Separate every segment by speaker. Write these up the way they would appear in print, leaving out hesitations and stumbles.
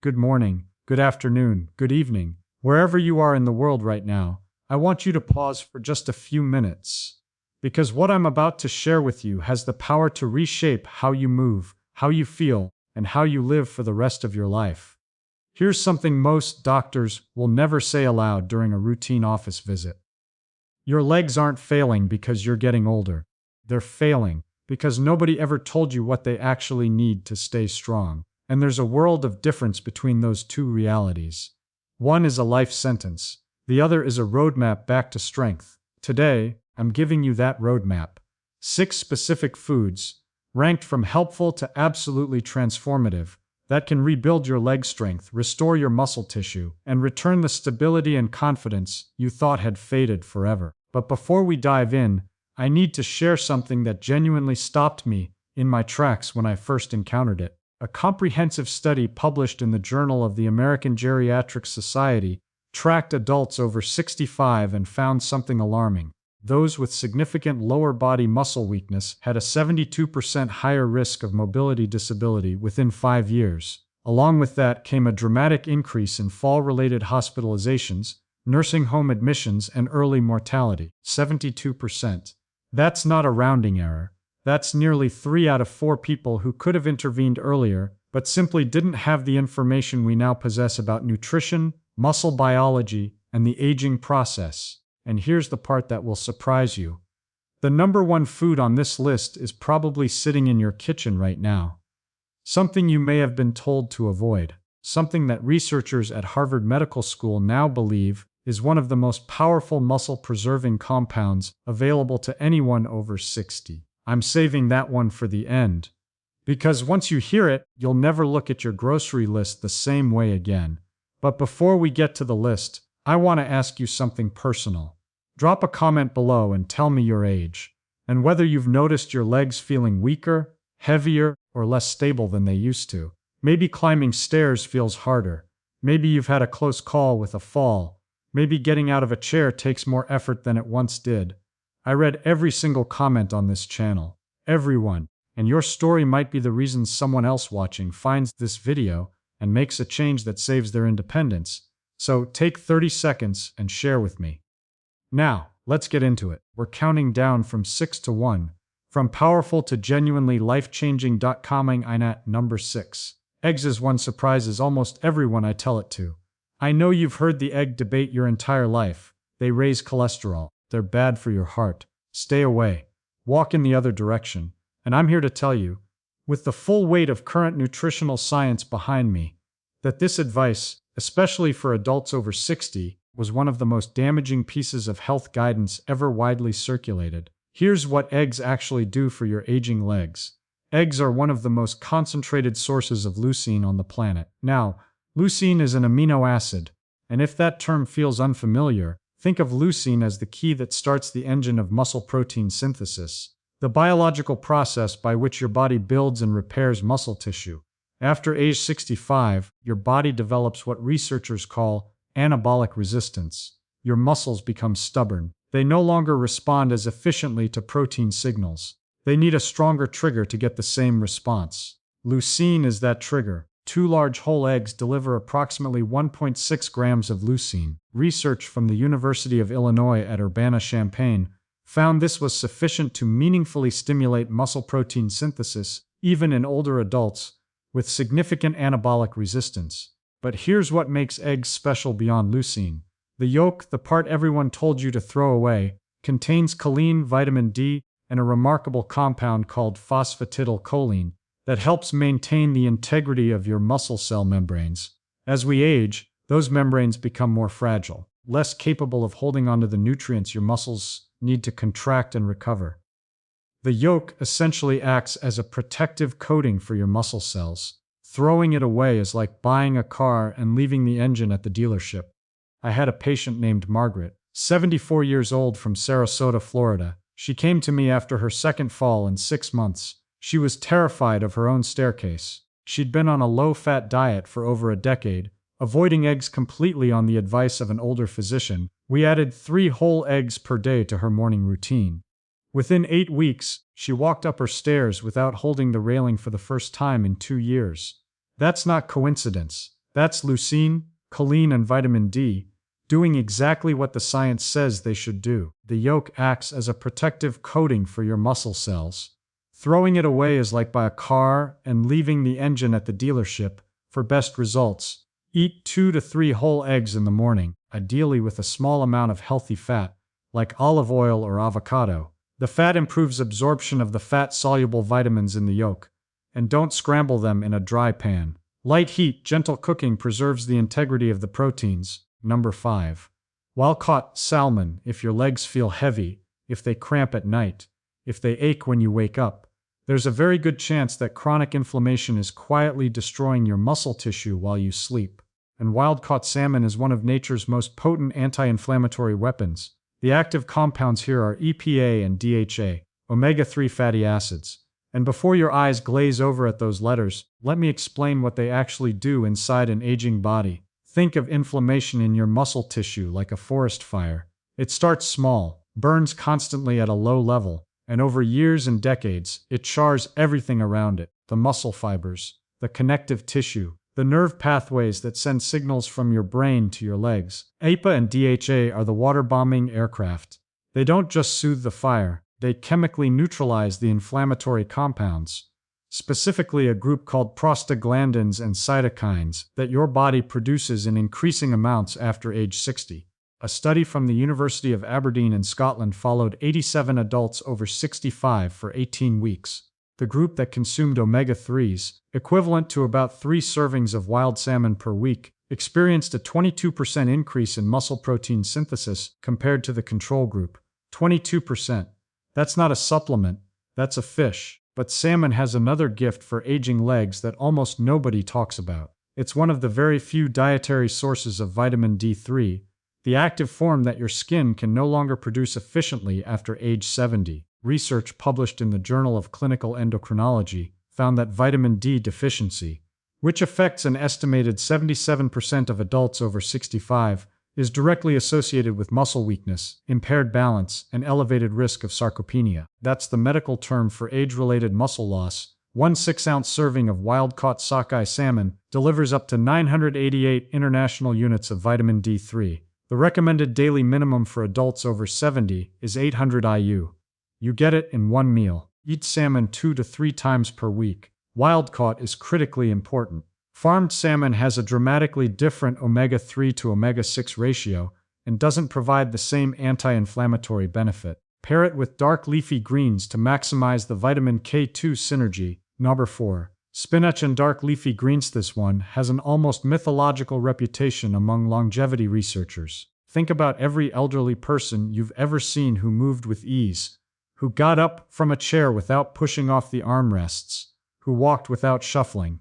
Speaker 1: good morning, good afternoon, good evening. Wherever you are in the world right now, I want you to pause for just a few minutes. Because what I'm about to share with you has the power to reshape how you move, how you feel, and how you live for the rest of your life. Here's something most doctors will never say aloud during a routine office visit. Your legs aren't failing because you're getting older. They're failing because nobody ever told you what they actually need to stay strong. And there's a world of difference between those two realities. One is a life sentence. The other is a roadmap back to strength. Today, I'm giving you that roadmap. 6 specific foods, ranked from helpful to absolutely transformative, that can rebuild your leg strength, restore your muscle tissue, and return the stability and confidence you thought had faded forever. But before we dive in, I need to share something that genuinely stopped me in my tracks when I first encountered it. A comprehensive study published in the Journal of the American Geriatric Society tracked adults over 65 and found something alarming. Those with significant lower body muscle weakness had a 72% higher risk of mobility disability within 5 years. Along with that came a dramatic increase in fall-related hospitalizations, nursing home admissions, and early mortality. 72%. That's not a rounding error. That's nearly 3 out of 4 people who could have intervened earlier, but simply didn't have the information we now possess about nutrition, muscle biology, and the aging process. And here's the part that will surprise you. The number 1 food on this list is probably sitting in your kitchen right now. Something you may have been told to avoid. Something that researchers at Harvard Medical School now believe is one of the most powerful muscle-preserving compounds available to anyone over 60. I'm saving that one for the end. Because once you hear it, you'll never look at your grocery list the same way again. But before we get to the list, I want to ask you something personal. Drop a comment below and tell me your age, and whether you've noticed your legs feeling weaker, heavier, or less stable than they used to. Maybe climbing stairs feels harder. Maybe you've had a close call with a fall. Maybe getting out of a chair takes more effort than it once did. I read every single comment on this channel. Everyone. And your story might be the reason someone else watching finds this video and makes a change that saves their independence. So take 30 seconds and share with me. Now, let's get into it. We're counting down from 6 to 1. From powerful to genuinely life-changing. Coming in at number 6. Eggs is one surprises almost everyone I tell it to. I know you've heard the egg debate your entire life. They raise cholesterol. They're bad for your heart. Stay away. Walk in the other direction. And I'm here to tell you, with the full weight of current nutritional science behind me, that this advice, especially for adults over 60, was one of the most damaging pieces of health guidance ever widely circulated. Here's what eggs actually do for your aging legs. Eggs are one of the most concentrated sources of leucine on the planet. Now, leucine is an amino acid, and if that term feels unfamiliar, think of leucine as the key that starts the engine of muscle protein synthesis, the biological process by which your body builds and repairs muscle tissue. After age 65, your body develops what researchers call anabolic resistance. Your muscles become stubborn. They no longer respond as efficiently to protein signals. They need a stronger trigger to get the same response. Leucine is that trigger. 2 large whole eggs deliver approximately 1.6 grams of leucine. Research from the University of Illinois at Urbana-Champaign found this was sufficient to meaningfully stimulate muscle protein synthesis, even in older adults, with significant anabolic resistance. But here's what makes eggs special beyond leucine. The yolk, the part everyone told you to throw away, contains choline, vitamin D, and a remarkable compound called phosphatidylcholine that helps maintain the integrity of your muscle cell membranes. As we age, those membranes become more fragile, less capable of holding onto the nutrients your muscles need to contract and recover. The yolk essentially acts as a protective coating for your muscle cells. Throwing it away is like buying a car and leaving the engine at the dealership. I had a patient named Margaret, 74 years old, from Sarasota, Florida. She came to me after her second fall in 6 months. She was terrified of her own staircase. She'd been on a low-fat diet for over a decade, avoiding eggs completely on the advice of an older physician. We added 3 whole eggs per day to her morning routine. Within 8 weeks, she walked up her stairs without holding the railing for the first time in 2 years. That's not coincidence. That's leucine, choline, and vitamin D, doing exactly what the science says they should do. The yolk acts as a protective coating for your muscle cells. Throwing it away is like buying a car and leaving the engine at the dealership. For best results, eat 2 to 3 whole eggs in the morning, ideally with a small amount of healthy fat, like olive oil or avocado. The fat improves absorption of the fat-soluble vitamins in the yolk, and don't scramble them in a dry pan. Light heat, gentle cooking preserves the integrity of the proteins. Number 5. Wild-caught salmon. If your legs feel heavy, if they cramp at night, if they ache when you wake up, there's a very good chance that chronic inflammation is quietly destroying your muscle tissue while you sleep. And wild-caught salmon is one of nature's most potent anti-inflammatory weapons. The active compounds here are EPA and DHA, omega-3 fatty acids. And before your eyes glaze over at those letters, let me explain what they actually do inside an aging body. Think of inflammation in your muscle tissue like a forest fire. It starts small, burns constantly at a low level, and over years and decades, it chars everything around it: the muscle fibers, the connective tissue, the nerve pathways that send signals from your brain to your legs. EPA and DHA are the water-bombing aircraft. They don't just soothe the fire, they chemically neutralize the inflammatory compounds, specifically a group called prostaglandins and cytokines that your body produces in increasing amounts after age 60. A study from the University of Aberdeen in Scotland followed 87 adults over 65 for 18 weeks. The group that consumed omega-3s, equivalent to about 3 servings of wild salmon per week, experienced a 22% increase in muscle protein synthesis compared to the control group. 22%. That's not a supplement, that's a fish. But salmon has another gift for aging legs that almost nobody talks about. It's one of the very few dietary sources of vitamin D3, the active form that your skin can no longer produce efficiently after age 70. Research published in the Journal of Clinical Endocrinology found that vitamin D deficiency, which affects an estimated 77% of adults over 65, is directly associated with muscle weakness, impaired balance, and elevated risk of sarcopenia. That's the medical term for age-related muscle loss. One 6-ounce serving of wild-caught sockeye salmon delivers up to 988 international units of vitamin D3. The recommended daily minimum for adults over 70 is 800 IU. You get it in one meal. Eat salmon 2 to 3 times per week. Wild-caught is critically important. Farmed salmon has a dramatically different omega-3 to omega-6 ratio and doesn't provide the same anti-inflammatory benefit. Pair it with dark leafy greens to maximize the vitamin K2 synergy. Number 4. Spinach and dark leafy greens. This one has an almost mythological reputation among longevity researchers. Think about every elderly person you've ever seen who moved with ease, who got up from a chair without pushing off the armrests, who walked without shuffling.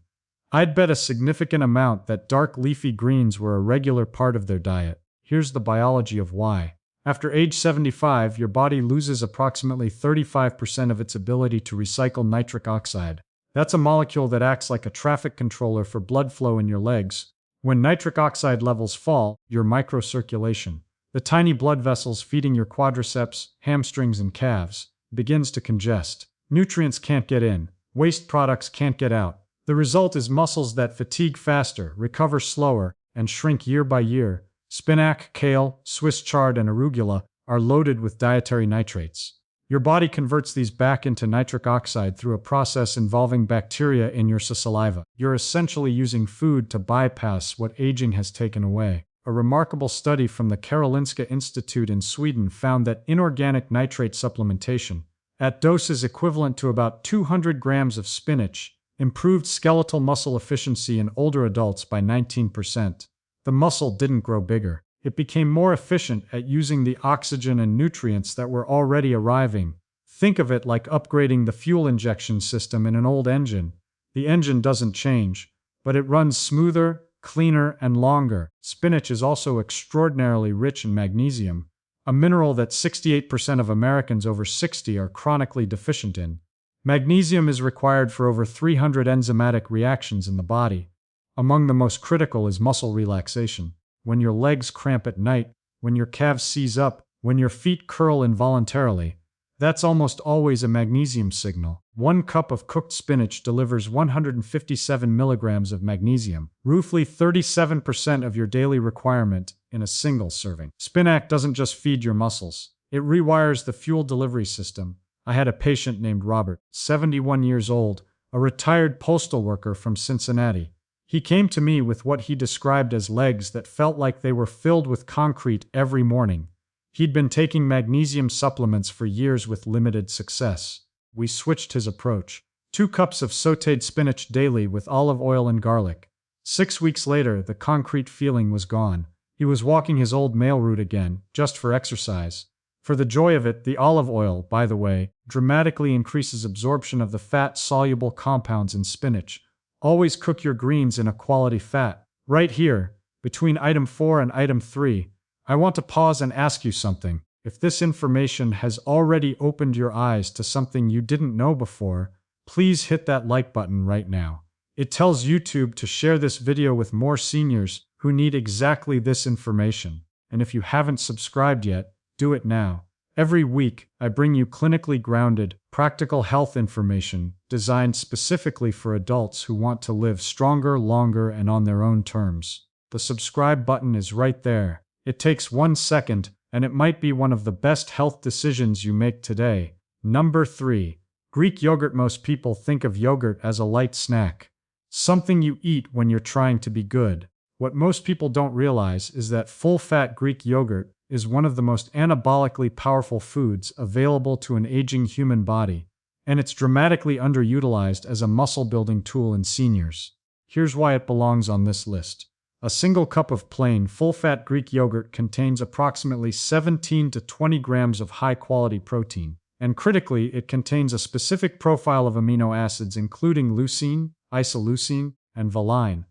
Speaker 1: I'd bet a significant amount that dark leafy greens were a regular part of their diet. Here's the biology of why. After age 75, your body loses approximately 35% of its ability to recycle nitric oxide. That's a molecule that acts like a traffic controller for blood flow in your legs. When nitric oxide levels fall, your microcirculation, the tiny blood vessels feeding your quadriceps, hamstrings, and calves, begins to congest. Nutrients can't get in. Waste products can't get out. The result is muscles that fatigue faster, recover slower, and shrink year by year. Spinach, kale, Swiss chard, and arugula are loaded with dietary nitrates. Your body converts these back into nitric oxide through a process involving bacteria in your saliva. You're essentially using food to bypass what aging has taken away. A remarkable study from the Karolinska Institute in Sweden found that inorganic nitrate supplementation, at doses equivalent to about 200 grams of spinach, improved skeletal muscle efficiency in older adults by 19%. The muscle didn't grow bigger. It became more efficient at using the oxygen and nutrients that were already arriving. Think of it like upgrading the fuel injection system in an old engine. The engine doesn't change, but it runs smoother, cleaner, and longer. Spinach is also extraordinarily rich in magnesium, a mineral that 68% of Americans over 60 are chronically deficient in. Magnesium is required for over 300 enzymatic reactions in the body. Among the most critical is muscle relaxation. When your legs cramp at night, when your calves seize up, when your feet curl involuntarily, That's almost always a magnesium signal. 1 cup of cooked spinach delivers 157 milligrams of magnesium, roughly 37% of your daily requirement in a single serving. Spinach doesn't just feed your muscles. It rewires the fuel delivery system. I had a patient named Robert, 71 years old, a retired postal worker from Cincinnati. He came to me with what he described as legs that felt like they were filled with concrete every morning. He'd been taking magnesium supplements for years with limited success. We switched his approach. 2 cups of sautéed spinach daily with olive oil and garlic. 6 weeks later, the concrete feeling was gone. He was walking his old mail route again, just for exercise. For the joy of it, the olive oil, by the way, dramatically increases absorption of the fat-soluble compounds in spinach. Always cook your greens in a quality fat. Right here, between item 4 and item 3, I want to pause and ask you something. If this information has already opened your eyes to something you didn't know before, please hit that like button right now. It tells YouTube to share this video with more seniors who need exactly this information. And if you haven't subscribed yet, do it now. Every week, I bring you clinically grounded, practical health information designed specifically for adults who want to live stronger, longer, and on their own terms. The subscribe button is right there. It takes 1 second, and it might be one of the best health decisions you make today. Number 3. Greek yogurt. Most people think of yogurt as a light snack. Something you eat when you're trying to be good. What most people don't realize is that full-fat Greek yogurt is one of the most anabolically powerful foods available to an aging human body, and it's dramatically underutilized as a muscle-building tool in seniors. Here's why it belongs on this list. A single cup of plain, full-fat Greek yogurt contains approximately 17 to 20 grams of high-quality protein, and critically, it contains a specific profile of amino acids including leucine, isoleucine, and valine,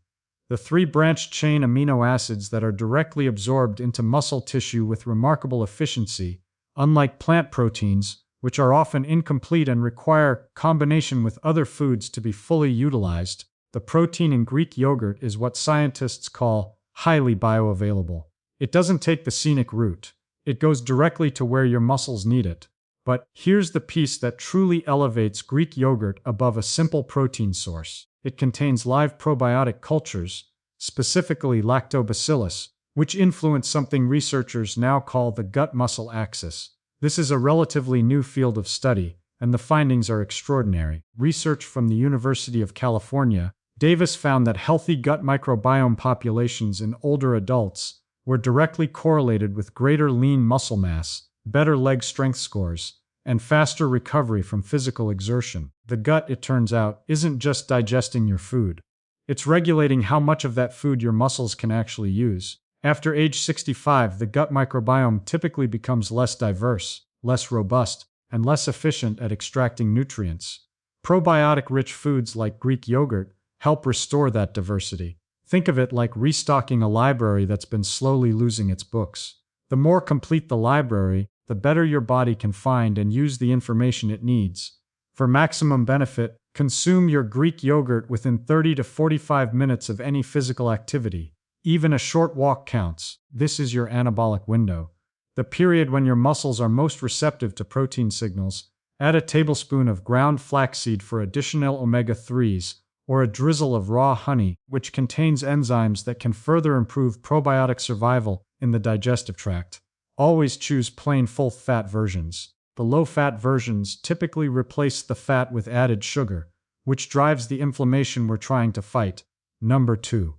Speaker 1: the 3 branched-chain amino acids that are directly absorbed into muscle tissue with remarkable efficiency, unlike plant proteins, which are often incomplete and require combination with other foods to be fully utilized. The protein in Greek yogurt is what scientists call highly bioavailable. It doesn't take the scenic route. It goes directly to where your muscles need it. But here's the piece that truly elevates Greek yogurt above a simple protein source. It contains live probiotic cultures, specifically lactobacillus, which influence something researchers now call the gut-muscle axis. This is a relatively new field of study, and the findings are extraordinary. Research from the University of California, Davis found that healthy gut microbiome populations in older adults were directly correlated with greater lean muscle mass, better leg strength scores, and faster recovery from physical exertion. The gut, it turns out, isn't just digesting your food. It's regulating how much of that food your muscles can actually use. After age 65, the gut microbiome typically becomes less diverse, less robust, and less efficient at extracting nutrients. Probiotic-rich foods like Greek yogurt help restore that diversity. Think of it like restocking a library that's been slowly losing its books. The more complete the library, the better your body can find and use the information it needs. For maximum benefit, consume your Greek yogurt within 30 to 45 minutes of any physical activity. Even a short walk counts. This is your anabolic window. The period when your muscles are most receptive to protein signals. Add a tablespoon of ground flaxseed for additional omega-3s, or a drizzle of raw honey, which contains enzymes that can further improve probiotic survival in the digestive tract. Always choose plain full-fat versions. The low-fat versions typically replace the fat with added sugar, which drives the inflammation we're trying to fight. Number 2.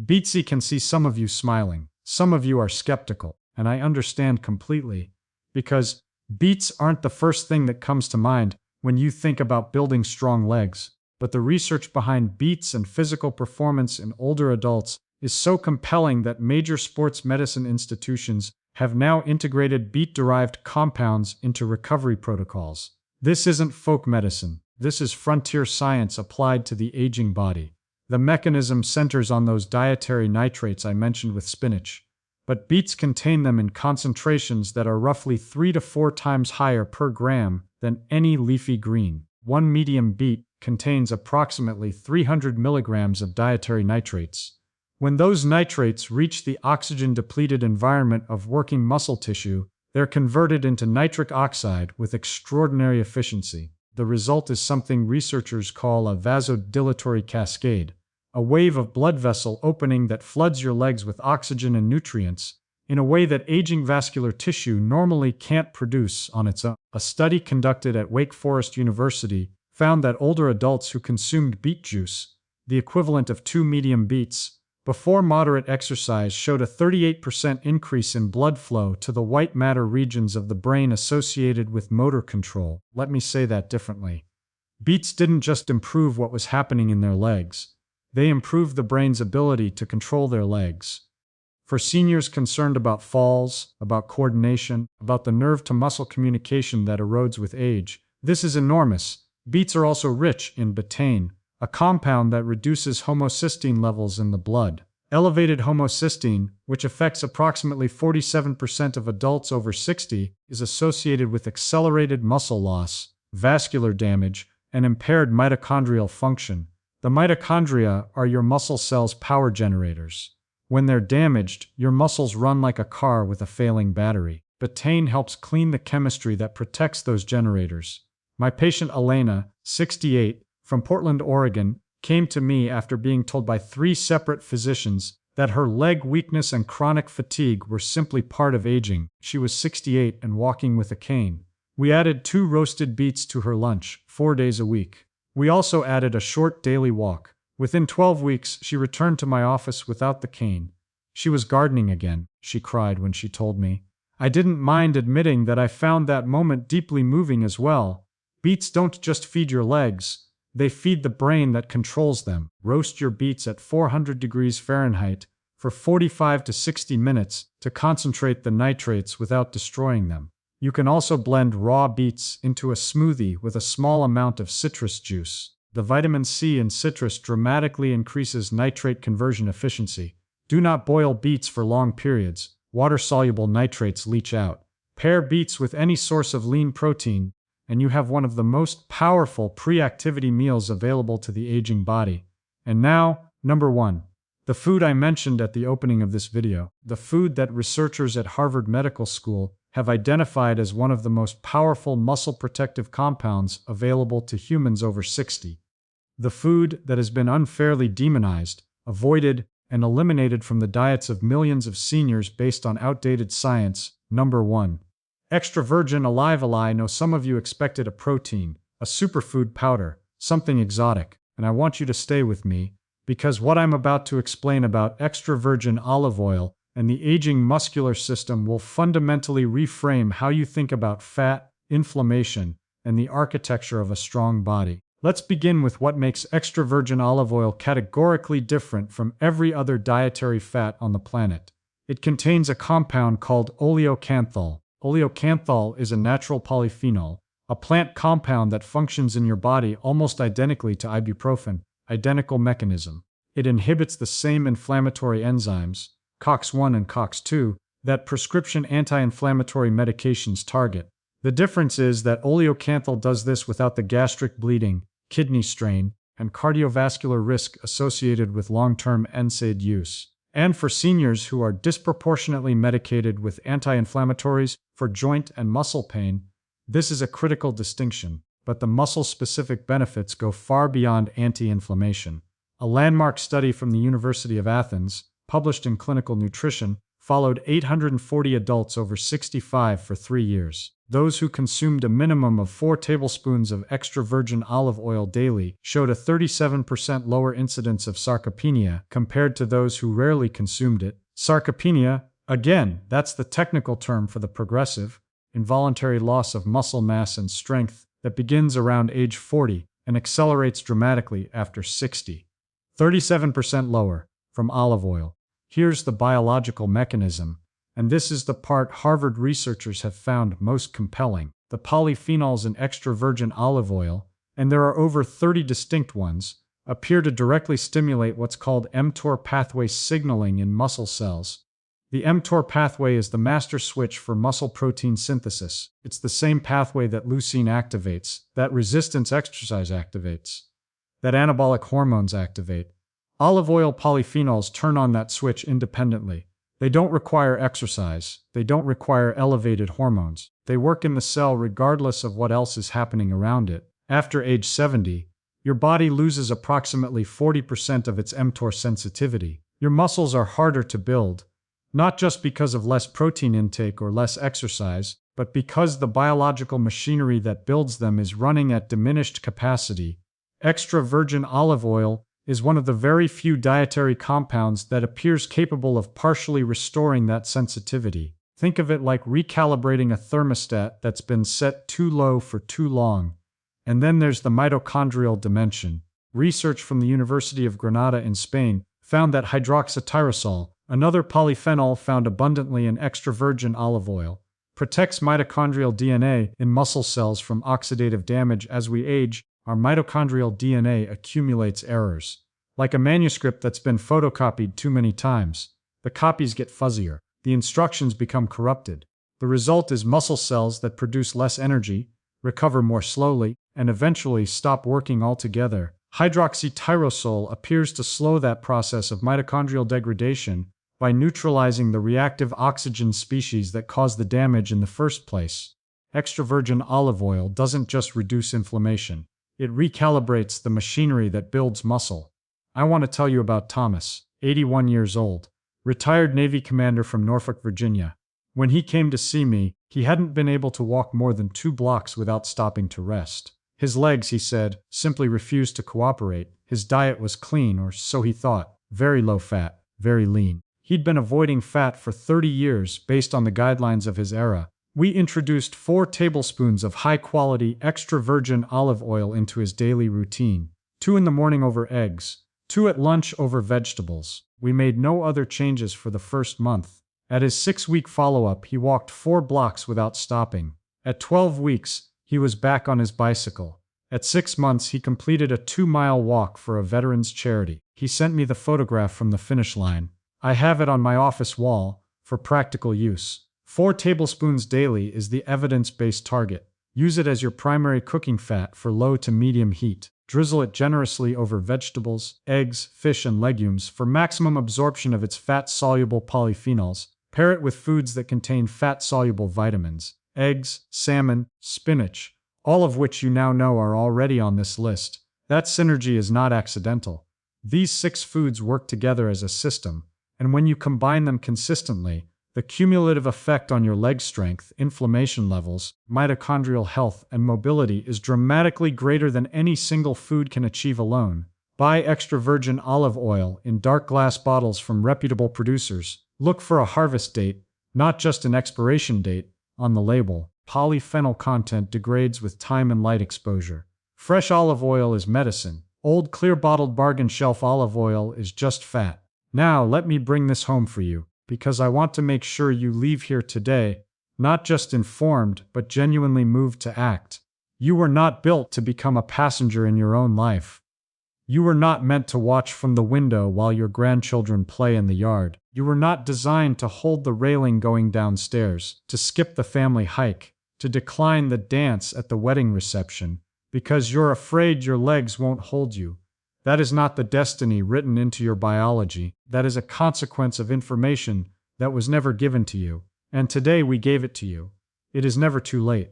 Speaker 1: Beets. Can see some of you smiling. Some of you are skeptical, and I understand completely, because beets aren't the first thing that comes to mind when you think about building strong legs. But the research behind beets and physical performance in older adults is so compelling that major sports medicine institutions have now integrated beet-derived compounds into recovery protocols. This isn't folk medicine. This is frontier science applied to the aging body. The mechanism centers on those dietary nitrates I mentioned with spinach, but beets contain them in concentrations that are roughly 3 to 4 times higher per gram than any leafy green. One medium beet contains approximately 300 milligrams of dietary nitrates. When those nitrates reach the oxygen-depleted environment of working muscle tissue, They're converted into nitric oxide with extraordinary efficiency. The result is something researchers call a vasodilatory cascade, a wave of blood vessel opening that floods your legs with oxygen and nutrients in a way that aging vascular tissue normally can't produce on its own. A study conducted at Wake Forest University found that older adults who consumed beet juice, the equivalent of 2 medium beets, before moderate exercise showed a 38% increase in blood flow to the white matter regions of the brain associated with motor control. Let me say that differently. Beets didn't just improve what was happening in their legs, they improved the brain's ability to control their legs. For seniors concerned about falls, about coordination, about the nerve-to-muscle communication that erodes with age, this is enormous. Beets are also rich in betaine, a compound that reduces homocysteine levels in the blood. Elevated homocysteine, which affects approximately 47% of adults over 60, is associated with accelerated muscle loss, vascular damage, and impaired mitochondrial function. The mitochondria are your muscle cells' power generators. When they're damaged, your muscles run like a car with a failing battery. Betaine helps clean the chemistry that protects those generators. My patient Elena, 68, from Portland, Oregon, came to me after being told by 3 separate physicians that her leg weakness and chronic fatigue were simply part of aging. She was 68 and walking with a cane. We added 2 roasted beets to her lunch, 4 days a week. We also added a short daily walk. Within 12 weeks, she returned to my office without the cane. She was gardening again, she cried when she told me. I didn't mind admitting that I found that moment deeply moving as well. Beets don't just feed your legs, they feed the brain that controls them. Roast your beets at 400 degrees Fahrenheit for 45 to 60 minutes to concentrate the nitrates without destroying them. You can also blend raw beets into a smoothie with a small amount of citrus juice. The vitamin C in citrus dramatically increases nitrate conversion efficiency. Do not boil beets for long periods. Water-soluble nitrates leach out. Pair beets with any source of lean protein, and you have one of the most powerful pre-activity meals available to the aging body. And now, number 1. The food I mentioned at the opening of this video. The food that researchers at Harvard Medical School have identified as one of the most powerful muscle protective compounds available to humans over 60. The food that has been unfairly demonized, avoided, and eliminated from the diets of millions of seniors based on outdated science. Number 1. Extra virgin olive oil. I know some of you expected a protein, a superfood powder, something exotic, and I want you to stay with me, because what I'm about to explain about extra virgin olive oil and the aging muscular system will fundamentally reframe how you think about fat, inflammation, and the architecture of a strong body. Let's begin with what makes extra virgin olive oil categorically different from every other dietary fat on the planet. It contains a compound called oleocanthal. Oleocanthal is a natural polyphenol, a plant compound that functions in your body almost identically to ibuprofen, identical mechanism. It inhibits the same inflammatory enzymes, COX-1 and COX-2, that prescription anti-inflammatory medications target. The difference is that oleocanthal does this without the gastric bleeding, kidney strain, and cardiovascular risk associated with long-term NSAID use. And for seniors who are disproportionately medicated with anti-inflammatories for joint and muscle pain, this is a critical distinction, but the muscle-specific benefits go far beyond anti-inflammation. A landmark study from the University of Athens, published in Clinical Nutrition, followed 840 adults over 65 for 3 years. Those who consumed a minimum of 4 tablespoons of extra virgin olive oil daily showed a 37% lower incidence of sarcopenia compared to those who rarely consumed it. Sarcopenia, again, that's the technical term for the progressive, involuntary loss of muscle mass and strength that begins around age 40 and accelerates dramatically after 60. 37% lower from olive oil. Here's the biological mechanism, and this is the part Harvard researchers have found most compelling. The polyphenols in extra virgin olive oil, and there are over 30 distinct ones, appear to directly stimulate what's called mTOR pathway signaling in muscle cells. The mTOR pathway is the master switch for muscle protein synthesis. It's the same pathway that leucine activates, that resistance exercise activates, that anabolic hormones activate. Olive oil polyphenols turn on that switch independently. They don't require exercise. They don't require elevated hormones. They work in the cell regardless of what else is happening around it. After age 70, your body loses approximately 40% of its mTOR sensitivity. Your muscles are harder to build, not just because of less protein intake or less exercise, but because the biological machinery that builds them is running at diminished capacity. Extra virgin olive oil is one of the very few dietary compounds that appears capable of partially restoring that sensitivity. Think of it like recalibrating a thermostat that's been set too low for too long. And then there's the mitochondrial dimension. Research from the University of Granada in Spain found that hydroxytyrosol, another polyphenol found abundantly in extra virgin olive oil, protects mitochondrial DNA in muscle cells from oxidative damage. As we age, our mitochondrial DNA accumulates errors. Like a manuscript that's been photocopied too many times, the copies get fuzzier, the instructions become corrupted. The result is muscle cells that produce less energy, recover more slowly, and eventually stop working altogether. Hydroxytyrosol appears to slow that process of mitochondrial degradation by neutralizing the reactive oxygen species that cause the damage in the first place. Extra virgin olive oil doesn't just reduce inflammation. It recalibrates the machinery that builds muscle. I want to tell you about Thomas, 81 years old, retired Navy commander from Norfolk, Virginia. When he came to see me, he hadn't been able to walk more than 2 blocks without stopping to rest. His legs, he said, simply refused to cooperate. His diet was clean, or so he thought, very low fat, very lean. He'd been avoiding fat for 30 years based on the guidelines of his era. We introduced 4 tablespoons of high-quality extra virgin olive oil into his daily routine. 2 in the morning over eggs, 2 at lunch over vegetables. We made no other changes for the first month. At his 6-week follow-up, he walked 4 blocks without stopping. At 12 weeks, he was back on his bicycle. At 6 months, he completed a 2-mile walk for a veterans charity. He sent me the photograph from the finish line. I have it on my office wall for practical use. 4 tablespoons daily is the evidence-based target. Use it as your primary cooking fat for low to medium heat. Drizzle it generously over vegetables, eggs, fish, and legumes for maximum absorption of its fat-soluble polyphenols. Pair it with foods that contain fat-soluble vitamins. Eggs, salmon, spinach, all of which you now know are already on this list. That synergy is not accidental. These 6 foods work together as a system, and when you combine them consistently, the cumulative effect on your leg strength, inflammation levels, mitochondrial health, and mobility is dramatically greater than any single food can achieve alone. Buy extra virgin olive oil in dark glass bottles from reputable producers. Look for a harvest date, not just an expiration date, on the label. Polyphenol content degrades with time and light exposure. Fresh olive oil is medicine. Old clear bottled bargain shelf olive oil is just fat. Now let me bring this home for you, because I want to make sure you leave here today, not just informed, but genuinely moved to act. You were not built to become a passenger in your own life. You were not meant to watch from the window while your grandchildren play in the yard. You were not designed to hold the railing going downstairs, to skip the family hike, to decline the dance at the wedding reception, because you're afraid your legs won't hold you. That is not the destiny written into your biology. That is a consequence of information that was never given to you. And today we gave it to you. It is never too late.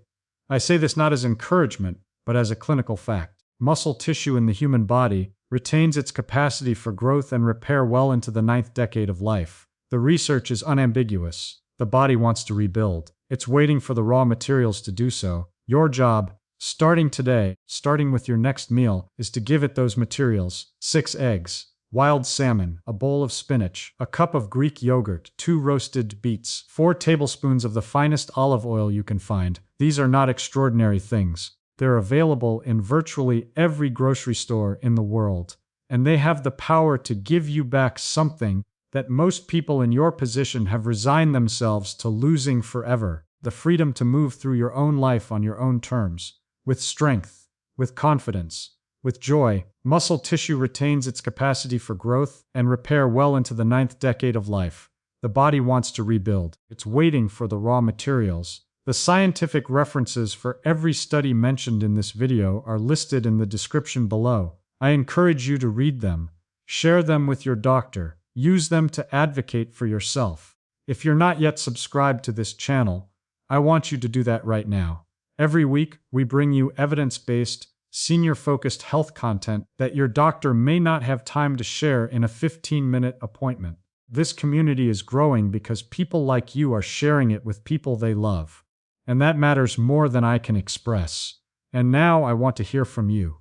Speaker 1: I say this not as encouragement, but as a clinical fact. Muscle tissue in the human body retains its capacity for growth and repair well into the 9th decade of life. The research is unambiguous. The body wants to rebuild. It's waiting for the raw materials to do so. Your job, starting today, starting with your next meal, is to give it those materials. 6 eggs, wild salmon, a bowl of spinach, a cup of Greek yogurt, 2 roasted beets, 4 tablespoons of the finest olive oil you can find. These are not extraordinary things. They're available in virtually every grocery store in the world, and they have the power to give you back something that most people in your position have resigned themselves to losing forever: the freedom to move through your own life on your own terms, with strength, with confidence, with joy. Muscle tissue retains its capacity for growth and repair well into the 9th decade of life. The body wants to rebuild. It's waiting for the raw materials. The scientific references for every study mentioned in this video are listed in the description below. I encourage you to read them, share them with your doctor, use them to advocate for yourself. If you're not yet subscribed to this channel, I want you to do that right now. Every week, we bring you evidence-based, senior-focused health content that your doctor may not have time to share in a 15-minute appointment. This community is growing because people like you are sharing it with people they love. And that matters more than I can express. And now I want to hear from you.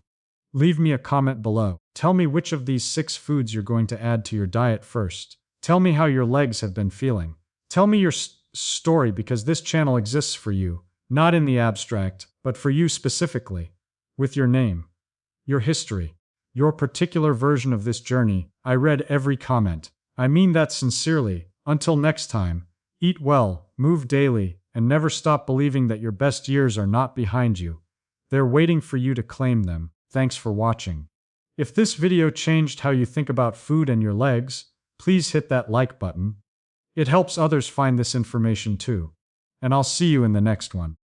Speaker 1: Leave me a comment below. Tell me which of these 6 foods you're going to add to your diet first. Tell me how your legs have been feeling. Tell me your story, because this channel exists for you, not in the abstract, but for you specifically. With your name, your history, your particular version of this journey. I read every comment. I mean that sincerely. Until next time, eat well, move daily, and never stop believing that your best years are not behind you. They're waiting for you to claim them. Thanks for watching. If this video changed how you think about food and your legs, please hit that like button. It helps others find this information too. And I'll see you in the next one.